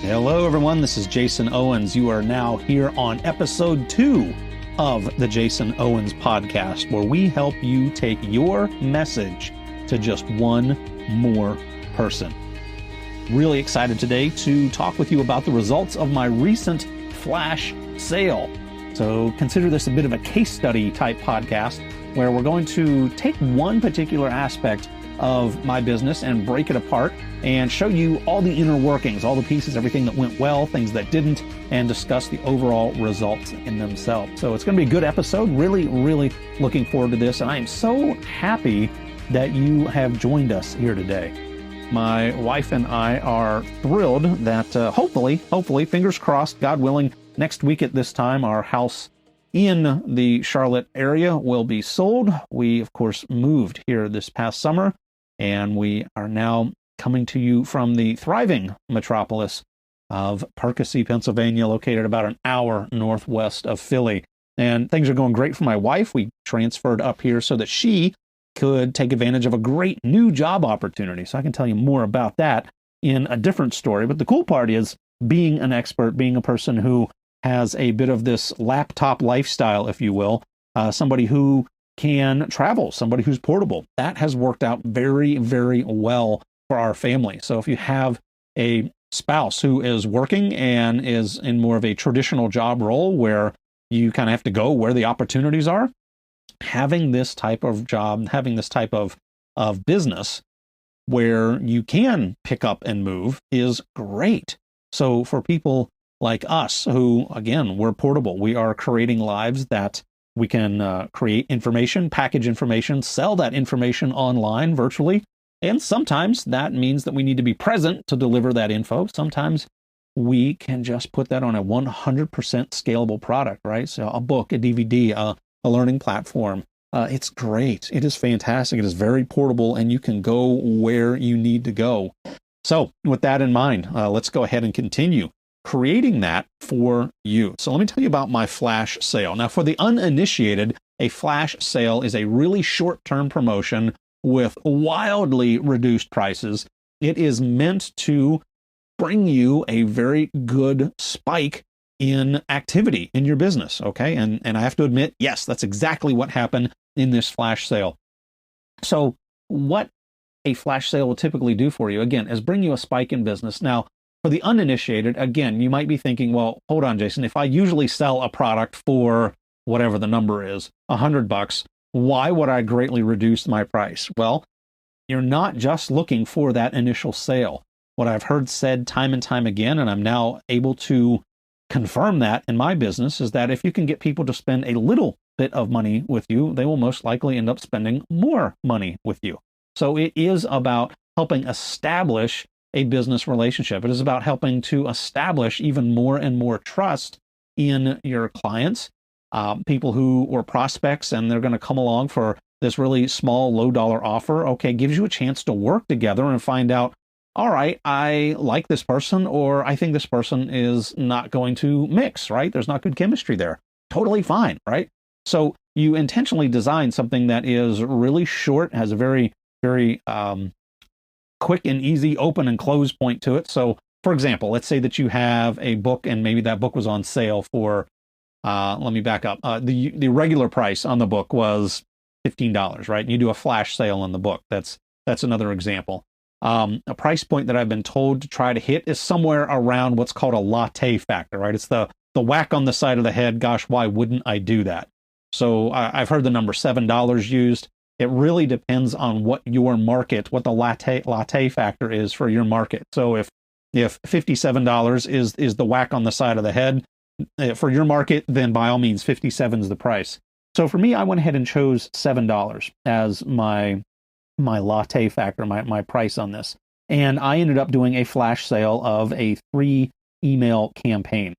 Hello, everyone. This is Jason Owens. You are now here on episode 2 of the Jason Owens podcast, where we help you take your message to just one more person. Really excited today to talk with you about the results of my recent flash sale. So consider this a bit of a case study type podcast where we're going to take one particular aspect of my business and break it apart and show you all the inner workings, all the pieces, everything that went well, things that didn't, and discuss the overall results in themselves. So it's going to be a good episode. Really looking forward to this. And I am so happy that you have joined us here today. My wife and I are thrilled that hopefully, fingers crossed, God willing, next week at this time, our house in the Charlotte area will be sold. We, of course, moved here this past summer, and we are now coming to you from the thriving metropolis of Perkasie, Pennsylvania, located about an hour northwest of Philly. And things are going great for my wife. We transferred up here so that she could take advantage of a great new job opportunity. So I can tell you more about that in a different story. But the cool part is being an expert, being a person who has a bit of this laptop lifestyle, if you will, somebody who can travel, somebody who's portable. That has worked out very well for our family. So if you have a spouse who is working and is in more of a traditional job role where you kind of have to go where the opportunities are, having this type of job, having this type of business where you can pick up and move is great. So for people like us who, again, we're portable, we are creating lives that we can create information, package information, sell that information online virtually. And sometimes that means that we need to be present to deliver that info. Sometimes we can just put that on a 100% scalable product, right? So a book, a DVD, a learning platform. It's great. It is fantastic. It is very portable, and you can go where you need to go. So with that in mind, let's go ahead and continue creating that for you. So let me tell you about my flash sale. Now, for the uninitiated, a flash sale is a really short-term promotion with wildly reduced prices. It is meant to bring you a very good spike in activity in your business, okay? And I have to admit, yes, that's exactly what happened in this flash sale. So what a flash sale will typically do for you, again, is bring you a spike in business. Now, for the uninitiated, again, you might be thinking, well, hold on, Jason, if I usually sell a product for whatever the number is, $100, why would I greatly reduce my price? Well, you're not just looking for that initial sale. What I've heard said time and time again, and I'm now able to confirm that in my business, is that if you can get people to spend a little bit of money with you, they will most likely end up spending more money with you. So it is about helping establish a business relationship. It is about helping to establish even more and more trust in your clients, people who were prospects, and they're going to come along for this really small, low dollar offer. Okay, gives you a chance to work together and find out, all right, I like this person, or I think this person is not going to mix, right? There's not good chemistry there. Totally fine, right? So you intentionally design something that is really short, has a very quick and easy open and close point to it. So, for example, let's say that you have a book and maybe that book was on sale for, let me back up. The regular price on the book was $15, right? And you do a flash sale on the book. That's another example. A price point that I've been told to try to hit is somewhere around what's called a latte factor, right? It's the whack on the side of the head. Gosh, why wouldn't I do that? So I've heard the number $7 used. It really depends on what your market, what the latte factor is for your market. So if $57 is the whack on the side of the head for your market, then by all means, 57 is the price. So for me, I went ahead and chose $7 as my latte factor, my price on this. And I ended up doing a flash sale of a 3 email campaign.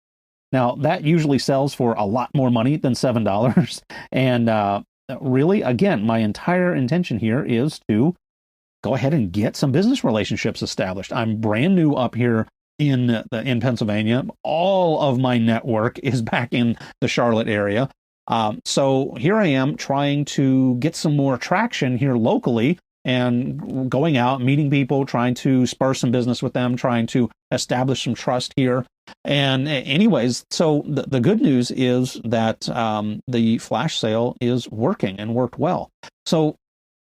Now, that usually sells for a lot more money than $7. And really, again, my entire intention here is to go ahead and get some business relationships established. I'm brand new up here in Pennsylvania. All of my network is back in the Charlotte area. So here I am trying to get some more traction here locally and going out, meeting people, trying to spur some business with them, trying to establish some trust here. And anyways, so the good news is that the flash sale is working and worked well. So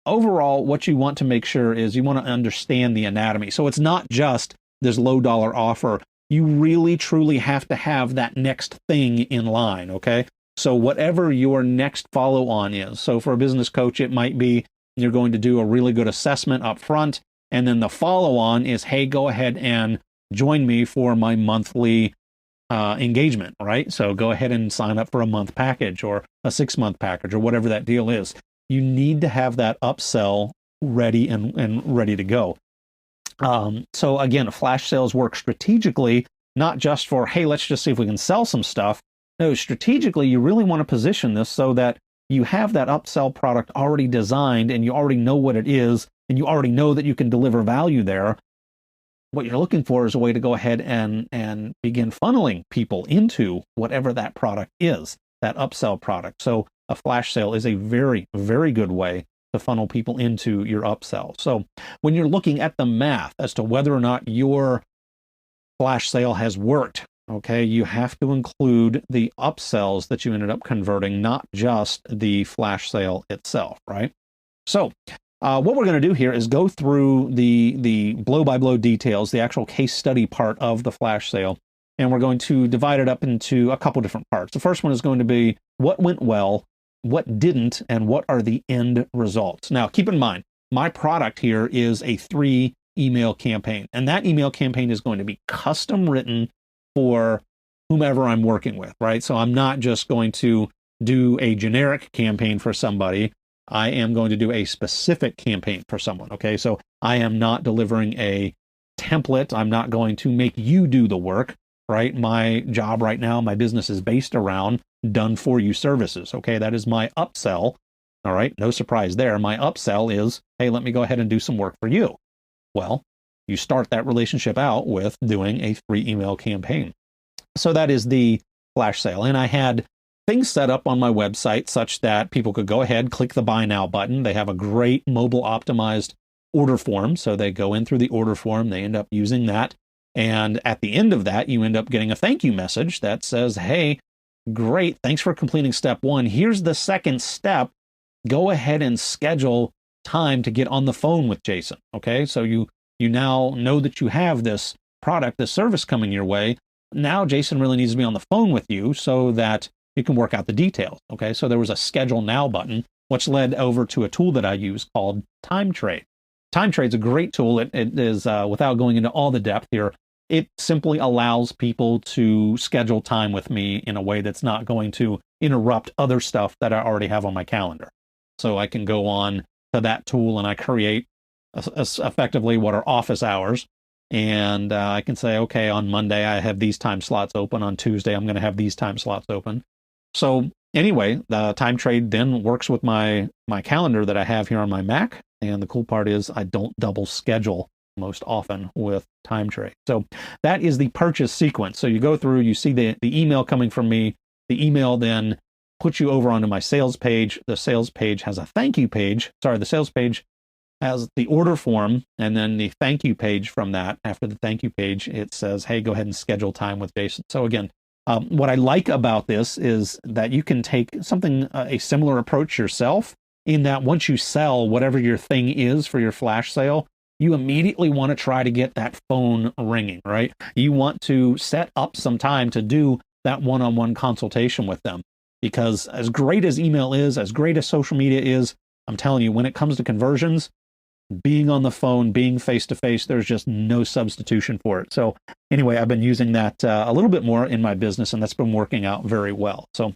overall, what you want to make sure is you want to understand the anatomy. So it's not just this low dollar offer. You really, truly have to have that next thing in line, okay? So whatever your next follow-on is. So for a business coach, it might be you're going to do a really good assessment up front, and then the follow-on is, hey, go ahead and join me for my monthly engagement, right? So go ahead and sign up for a month package or a 6-month package or whatever that deal is. You need to have that upsell ready and ready to go. So again, flash sales work strategically, not just for, hey, let's just see if we can sell some stuff. No, strategically, you really want to position this so that you have that upsell product already designed and you already know what it is and you already know that you can deliver value there. What you're looking for is a way to go ahead and begin funneling people into whatever that product is, that upsell product. So a flash sale is a very, very good way to funnel people into your upsell. So when you're looking at the math as to whether or not your flash sale has worked, okay, you have to include the upsells that you ended up converting, not just the flash sale itself, right? So what we're going to do here is go through the blow-by-blow details, the actual case study part of the flash sale, and we're going to divide it up into a couple different parts. The first one is going to be what went well, what didn't, and what are the end results. Now, keep in mind, my product here is a 3-email campaign, and that email campaign is going to be custom written for whomever I'm working with, right? So I'm not just going to do a generic campaign for somebody. I am going to do a specific campaign for someone, okay? So I am not delivering a template. I'm not going to make you do the work, right? My job right now, my business is based around done for you services, okay? That is my upsell, all right? No surprise there. My upsell is, hey, let me go ahead and do some work for you. Well, you start that relationship out with doing a 3-email campaign. So that is the flash sale. And I had things set up on my website such that people could go ahead, click the buy now button. They have a great mobile optimized order form. So they go in through the order form, they end up using that. And at the end of that, you end up getting a thank you message that says, hey, great, thanks for completing step 1. Here's the second step. Go ahead and schedule time to get on the phone with Jason. Okay, so you now know that you have this product, this service coming your way. Now Jason really needs to be on the phone with you so that you can work out the details. Okay, so there was a schedule now button, which led over to a tool that I use called TimeTrade. TimeTrade's a great tool. It is, without going into all the depth here, it simply allows people to schedule time with me in a way that's not going to interrupt other stuff that I already have on my calendar. So I can go on to that tool and I create effectively what are office hours. And I can say, okay, on Monday, I have these time slots open. On Tuesday, I'm going to have these time slots open. So anyway, the TimeTrade then works with my calendar that I have here on my Mac. And the cool part is I don't double schedule most often with TimeTrade. So that is the purchase sequence. So you go through, you see the email coming from me. The email then puts you over onto my sales page. The sales page has a thank you page. Sorry, the sales page has the order form, and then the thank you page from that. After the thank you page, it says, hey, go ahead and schedule time with Jason. So again, what I like about this is that you can take something, a similar approach yourself, in that once you sell whatever your thing is for your flash sale, you immediately want to try to get that phone ringing, right? You want to set up some time to do that one-on-one consultation with them. Because as great as email is, as great as social media is, I'm telling you, when it comes to conversions, being on the phone, being face-to-face, there's just no substitution for it. So anyway, I've been using that a little bit more in my business, and that's been working out very well. So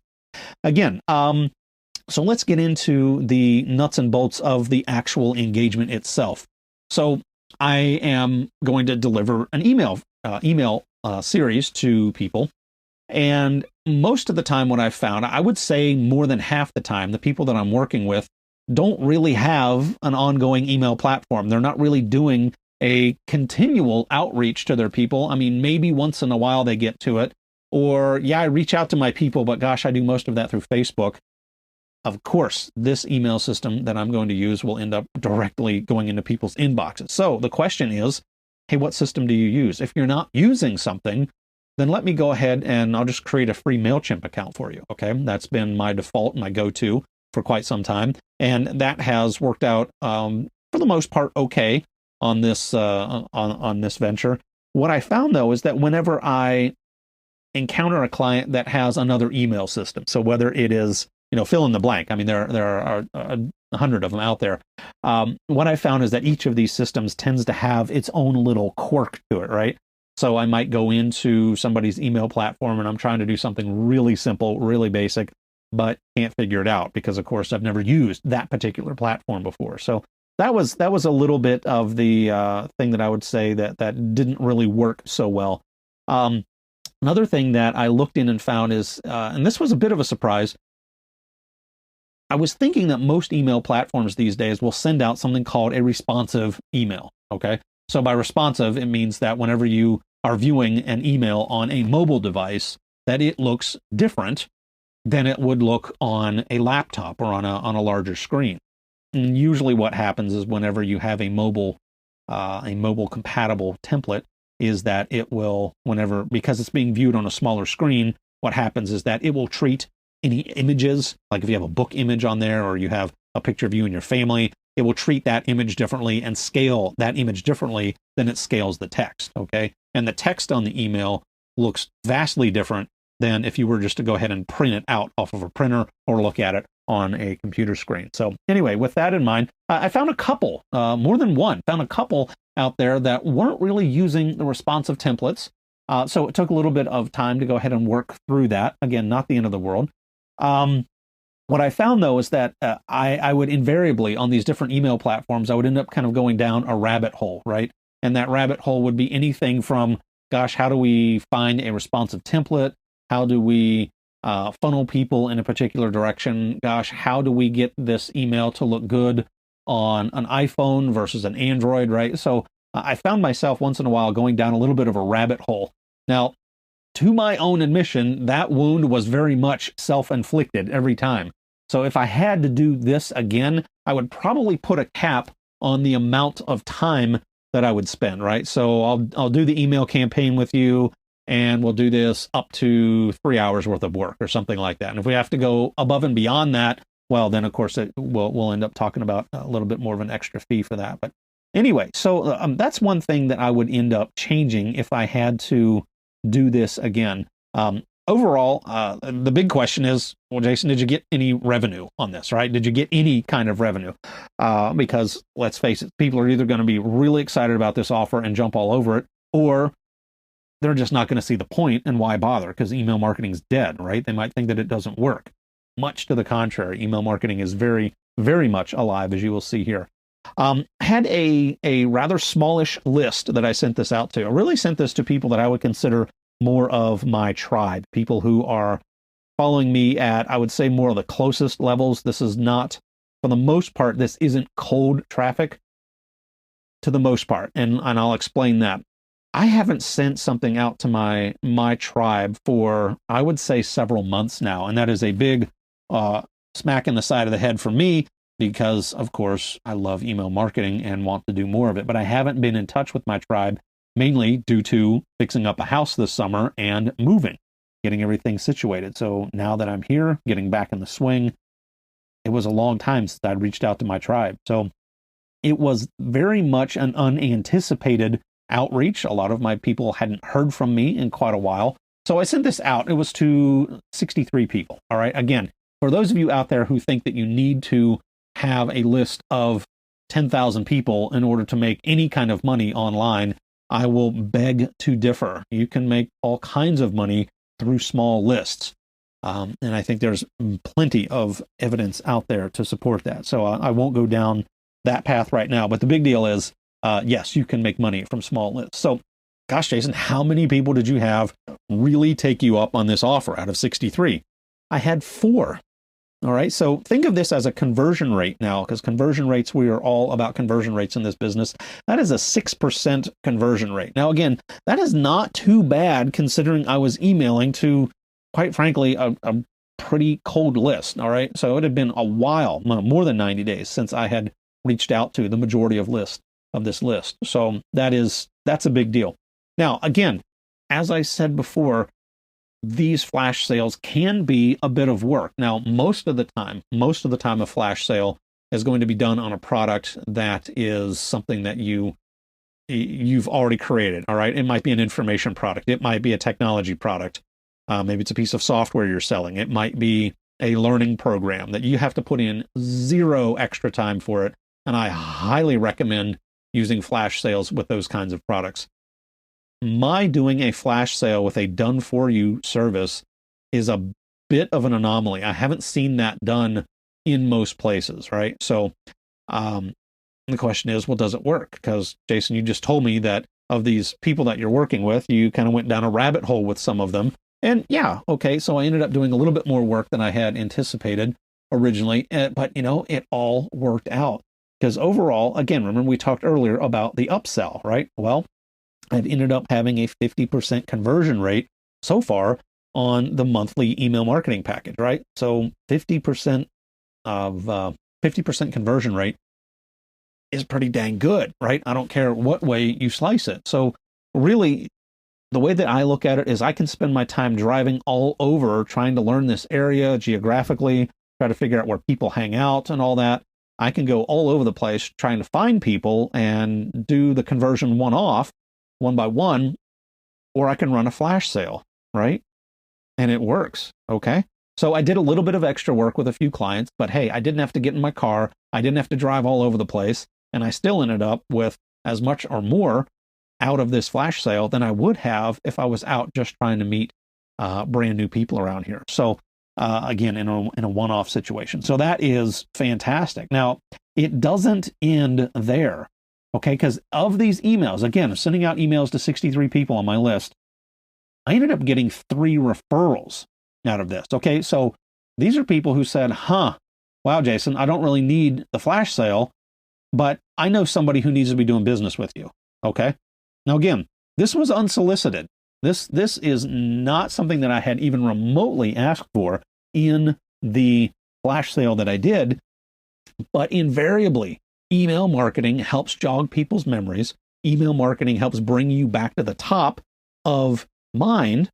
again, so let's get into the nuts and bolts of the actual engagement itself. So I am going to deliver an email series to people. And most of the time what I've found, I would say more than half the time, the people that I'm working with don't really have an ongoing email platform. They're not really doing a continual outreach to their people. I mean, maybe once in a while they get to it. Or, yeah, I reach out to my people, but gosh, I do most of that through Facebook. of course, this email system that I'm going to use will end up directly going into people's inboxes. So the question is, hey, what system do you use? If you're not using something, then let me go ahead and I'll just create a free MailChimp account for you. Okay, that's been my default, my go-to for quite some time, and that has worked out for the most part okay on this on this venture. What I found though is that whenever I encounter a client that has another email system, so whether it is, fill in the blank. I mean, there are 100 of them out there. What I found is that each of these systems tends to have its own little quirk to it, right? So I might go into somebody's email platform and I'm trying to do something really simple, really basic, but can't figure it out because, of course, I've never used that particular platform before. So that was a little bit of the thing that I would say that didn't really work so well. Another thing that I looked in and found is, and this was a bit of a surprise, I was thinking that most email platforms these days will send out something called a responsive email, okay? So by responsive, it means that whenever you are viewing an email on a mobile device, that it looks different than it would look on a laptop or on a larger screen. And usually what happens is whenever you have a mobile compatible template, is that it will, because it's being viewed on a smaller screen, what happens is that it will treat any images, like if you have a book image on there or you have a picture of you and your family, it will treat that image differently and scale that image differently than it scales the text, okay? And the text on the email looks vastly different than if you were just to go ahead and print it out off of a printer or look at it on a computer screen. So anyway, with that in mind, I found a couple, more than one, found a couple out there that weren't really using the responsive templates. So it took a little bit of time to go ahead and work through that. Again, not the end of the world. What I found, though, is that I would invariably, on these different email platforms, I would end up kind of going down a rabbit hole, right? And that rabbit hole would be anything from, gosh, how do we find a responsive template? How do we funnel people in a particular direction? Gosh, how do we get this email to look good on an iPhone versus an Android, right? So I found myself once in a while going down a little bit of a rabbit hole. Now, to my own admission, that wound was very much self-inflicted every time. So if I had to do this again, I would probably put a cap on the amount of time that I would spend, right? So I'll do the email campaign with you, and we'll do this up to 3 hours worth of work or something like that. And if we have to go above and beyond that, well, then of course we'll end up talking about a little bit more of an extra fee for that. But anyway, so that's one thing that I would end up changing if I had to do this again. Overall, the big question is, well, Jason, did you get any revenue on this, right? Did you get any kind of revenue? Because let's face it, people are either going to be really excited about this offer and jump all over it, or they're just not going to see the point, and why bother? Because email marketing is dead, right? They might think that it doesn't work. Much to the contrary, email marketing is very, very much alive, as you will see here. Had a rather smallish list that I sent this out to. I really sent this to people that I would consider more of my tribe, people who are following me at, I would say, more of the closest levels. This is not, for the most part, this isn't cold traffic to the most part, and I'll explain that. I haven't sent something out to my tribe for, I would say, several months now, and that is a big smack in the side of the head for me, because, of course, I love email marketing and want to do more of it, but I haven't been in touch with my tribe, mainly due to fixing up a house this summer and moving, getting everything situated. So now that I'm here, getting back in the swing, it was a long time since I'd reached out to my tribe. So it was very much an unanticipated outreach. A lot of my people hadn't heard from me in quite a while. So I sent this out. It was to 63 people. All right. Again, for those of you out there who think that you need to have a list of 10,000 people in order to make any kind of money online, I will beg to differ. You can make all kinds of money through small lists. And I think there's plenty of evidence out there to support that. So I won't go down that path right now. But the big deal is, yes, you can make money from small lists. So, gosh, Jason, how many people did you have really take you up on this offer out of 63? I had 4. All right, so think of this as a conversion rate now, because conversion rates, we are all about conversion rates in this business. That is a 6% conversion rate. Now, again, that is not too bad considering I was emailing to, quite frankly, a pretty cold list. All right. So it had been a while, more than 90 days since I had reached out to the majority of this list. So that's a big deal. Now, again, as I said before, these flash sales can be a bit of work. Now, most of the time, a flash sale is going to be done on a product that is something that you've already created. All right. It might be an information product. It might be a technology product. Maybe it's a piece of software you're selling. It might be a learning program that you have to put in zero extra time for it. And I highly recommend using flash sales with those kinds of products. My doing a flash sale with a done for you service is a bit of an anomaly. I haven't seen that done in most places, right? So the question is, well, does it work? Because Jason, you just told me that of these people that you're working with, you kind of went down a rabbit hole with some of them. And yeah, okay, so I ended up doing a little bit more work than I had anticipated originally, but it all worked out. Because overall, again, remember we talked earlier about the upsell, right? Well, I've ended up having a 50% conversion rate so far on the monthly email marketing package, right? So 50% conversion rate is pretty dang good, right? I don't care what way you slice it. So really, the way that I look at it is I can spend my time driving all over trying to learn this area geographically, try to figure out where people hang out and all that. I can go all over the place trying to find people and do the conversion one by one, or I can run a flash sale, right? And it works, okay? So I did a little bit of extra work with a few clients, but hey, I didn't have to get in my car. I didn't have to drive all over the place. And I still ended up with as much or more out of this flash sale than I would have if I was out just trying to meet brand new people around here. So again, in a one-off situation. So that is fantastic. Now, it doesn't end there, okay? Because of these emails, again, I'm sending out emails to 63 people on my list. I ended up getting 3 referrals out of this, okay? So these are people who said, wow, Jason, I don't really need the flash sale, but I know somebody who needs to be doing business with you, okay? Now, again, this was unsolicited. This is not something that I had even remotely asked for in the flash sale that I did, but invariably, email marketing helps jog people's memories. Email marketing helps bring you back to the top of mind,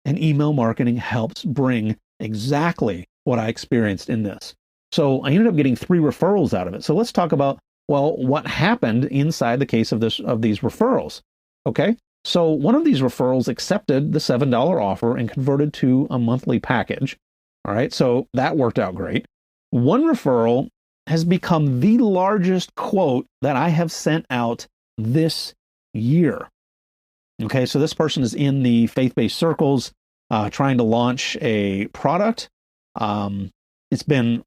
and email marketing helps bring exactly what I experienced in this. So I ended up getting 3 referrals out of it. So let's talk about, well, what happened inside the case of these referrals. Okay. So one of these referrals accepted the $7 offer and converted to a monthly package. All right. So that worked out great. One referral has become the largest quote that I have sent out this year. Okay. So this person is in the faith-based circles, trying to launch a product. It's been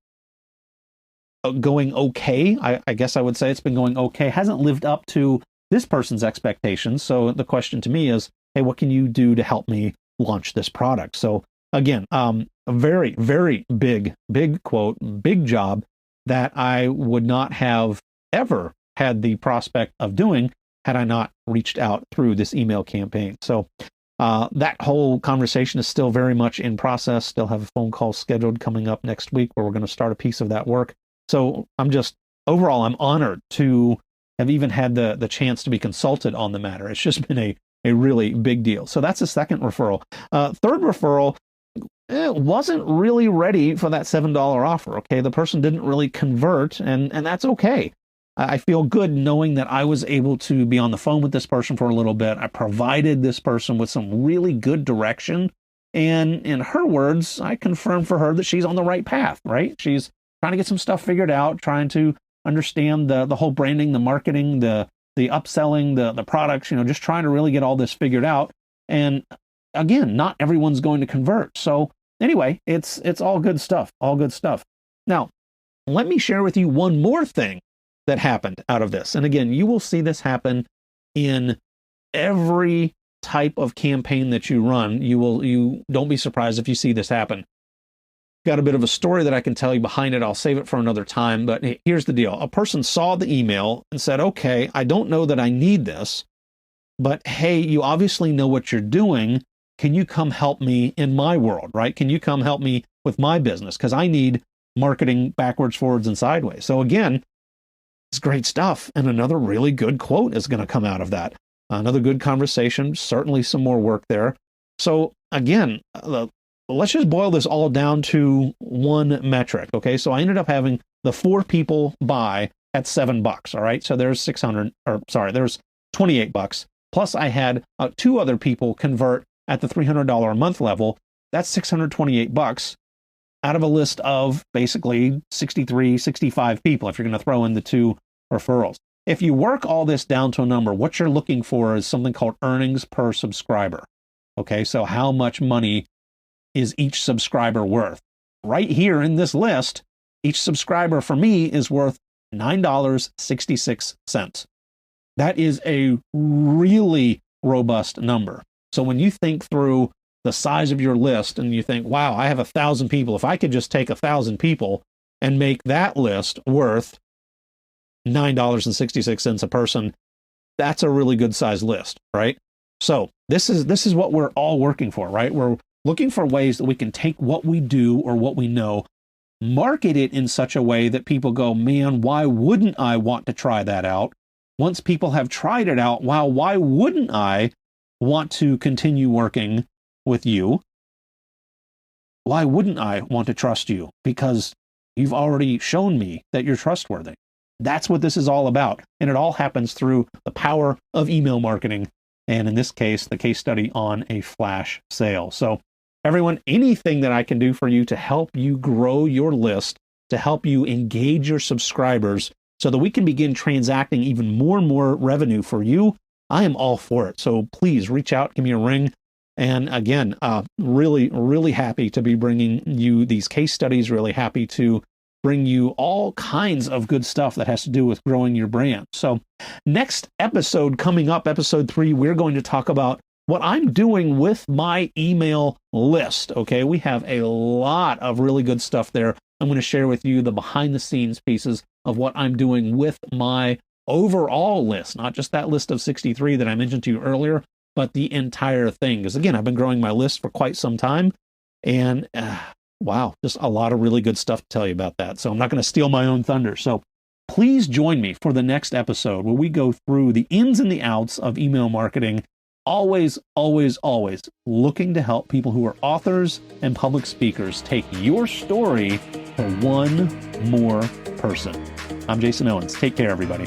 going okay. I guess I would say it's been going okay. Hasn't lived up to this person's expectations. So the question to me is, hey, what can you do to help me launch this product? So again, a very, very big quote, big job that I would not have ever had the prospect of doing had I not reached out through this email campaign. So that whole conversation is still very much in process. Still have a phone call scheduled coming up next week where we're going to start a piece of that work. So I'm honored to have even had the chance to be consulted on the matter. It's just been a really big deal. So that's the second referral. Third referral, wasn't really ready for that $7 offer. Okay, the person didn't really convert, and that's okay. I feel good knowing that I was able to be on the phone with this person for a little bit. I provided this person with some really good direction. And in her words, I confirmed for her that she's on the right path, right? She's trying to get some stuff figured out, trying to understand the whole branding, the marketing, the upselling, the products, just trying to really get all this figured out. And again, not everyone's going to convert. So anyway, it's all good stuff, all good stuff. Now, let me share with you one more thing that happened out of this. And again, you will see this happen in every type of campaign that you run. You don't be surprised if you see this happen. Got a bit of a story that I can tell you behind it. I'll save it for another time, but here's the deal. A person saw the email and said, okay, I don't know that I need this, but hey, you obviously know what you're doing. can you come help me in my world, right? Can you come help me with my business? Because I need marketing backwards, forwards, and sideways. So again, it's great stuff. And another really good quote is going to come out of that. Another good conversation, certainly some more work there. So again, let's just boil this all down to one metric. Okay. So I ended up having the 4 people buy at $7. All right. So there's there's $28. Plus I had 2 other people convert at the $300 a month level. That's $628 out of a list of basically 63, 65 people, if you're going to throw in the 2 referrals. If you work all this down to a number, what you're looking for is something called earnings per subscriber. Okay, so how much money is each subscriber worth? Right here in this list, each subscriber for me is worth $9.66. That is a really robust number. So when you think through the size of your list and you think, wow, I have 1,000 people. If I could just take 1,000 people and make that list worth $9.66 a person, that's a really good size list, right? So this is what we're all working for, right? We're looking for ways that we can take what we do or what we know, market it in such a way that people go, man, why wouldn't I want to try that out? Once people have tried it out, wow, why wouldn't I want to continue working with you? Why wouldn't I want to trust you? Because you've already shown me that you're trustworthy. That's what this is all about. And it all happens through the power of email marketing. And in this case, the case study on a flash sale. So everyone, anything that I can do for you to help you grow your list, to help you engage your subscribers so that we can begin transacting even more and more revenue for you, I am all for it. So please reach out, give me a ring. And again, really, really happy to be bringing you these case studies, really happy to bring you all kinds of good stuff that has to do with growing your brand. So next episode coming up, episode 3, we're going to talk about what I'm doing with my email list. Okay, we have a lot of really good stuff there. I'm going to share with you the behind the scenes pieces of what I'm doing with my overall list, not just that list of 63 that I mentioned to you earlier, but the entire thing. Because again, I've been growing my list for quite some time, and wow, just a lot of really good stuff to tell you about that. So I'm not going to steal my own thunder. So please join me for the next episode where we go through the ins and the outs of email marketing. Always, always, always looking to help people who are authors and public speakers take your story to one more person. I'm Jason Owens. Take care, everybody.